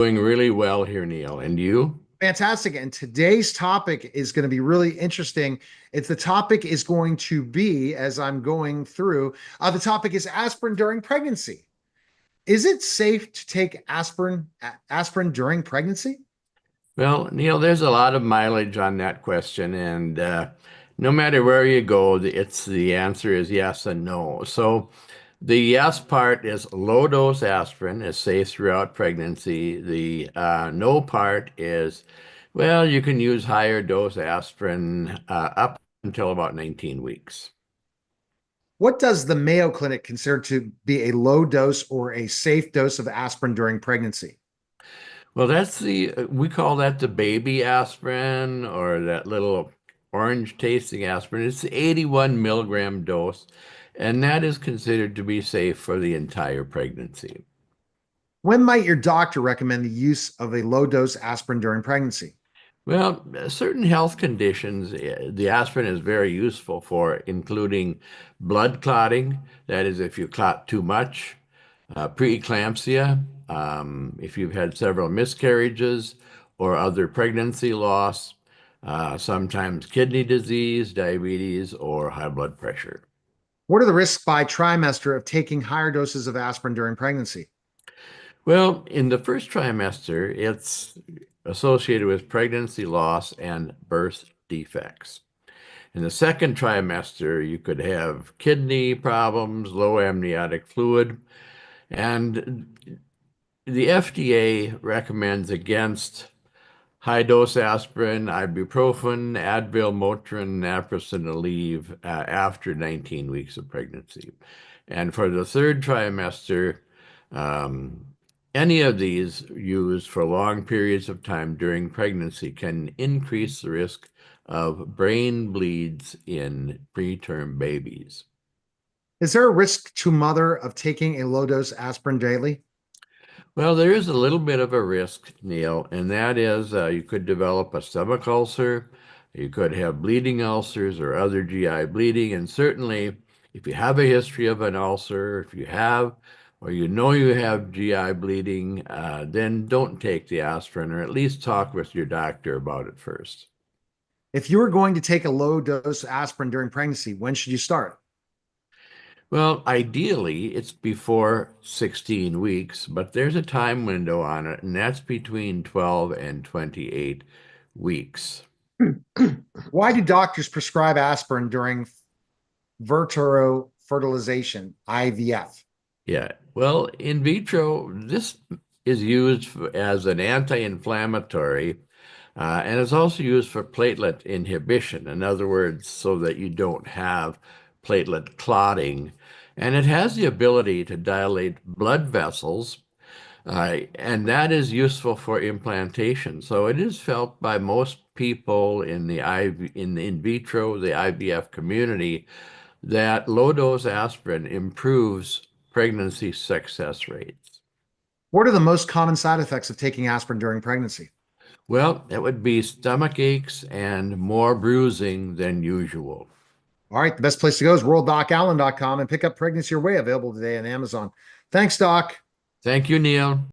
Doing really well here, Neil. And you? Fantastic. And today's topic is going to be really interesting. The topic is going to be, as I'm going through, the topic is aspirin during pregnancy. Is it safe to take aspirin during pregnancy? Well, Neil, there's a lot of mileage on that question, and no matter where you go, the answer is yes and no. So the yes part is low dose aspirin is safe throughout pregnancy. The no part is, well, you can use higher dose aspirin up until about 19 weeks. What does the Mayo Clinic consider to be a low dose or a safe dose of aspirin during pregnancy? Well, we call that the baby aspirin or that little orange tasting aspirin. It's the 81 milligram dose, and that is considered to be safe for the entire pregnancy. When might your doctor recommend the use of a low dose aspirin during pregnancy? Well, certain health conditions, the aspirin is very useful for, including blood clotting. That is, if you clot too much, preeclampsia, if you've had several miscarriages or other pregnancy loss, sometimes kidney disease, diabetes, or high blood pressure. What are the risks by trimester of taking higher doses of aspirin during pregnancy? Well, in the first trimester, it's associated with pregnancy loss and birth defects. In the second trimester, you could have kidney problems, low amniotic fluid, and the FDA recommends against high dose aspirin, ibuprofen, Advil, Motrin, naproxen, Aleve after 19 weeks of pregnancy. And for the third trimester, um, any of these used for long periods of time during pregnancy can increase the risk of brain bleeds in preterm babies. Is there a risk to mother of taking a low dose aspirin daily? Well, there is a little bit of a risk, Neil, and that is you could develop a stomach ulcer, you could have bleeding ulcers or other GI bleeding, and certainly if you have a history of an ulcer, if you have or you know you have GI bleeding, then don't take the aspirin or at least talk with your doctor about it first. If you were going to take a low dose aspirin during pregnancy, when should you start? Well, ideally, it's before 16 weeks, but there's a time window on it, and that's between 12 and 28 weeks. Why do doctors prescribe aspirin during vitro fertilization, IVF? Yeah. Well, in vitro, this is used as an anti-inflammatory, and it's also used for platelet inhibition. In other words, so that you don't have platelet clotting. And it has the ability to dilate blood vessels, and that is useful for implantation. So it is felt by most people in the in vitro, the IVF community, that low dose aspirin improves pregnancy success rates. What are the most common side effects of taking aspirin during pregnancy? Well, it would be stomach aches and more bruising than usual. All right, the best place to go is worlddocallen.com and pick up Pregnancy Your Way, available today on Amazon. Thanks, Doc. Thank you, Neil.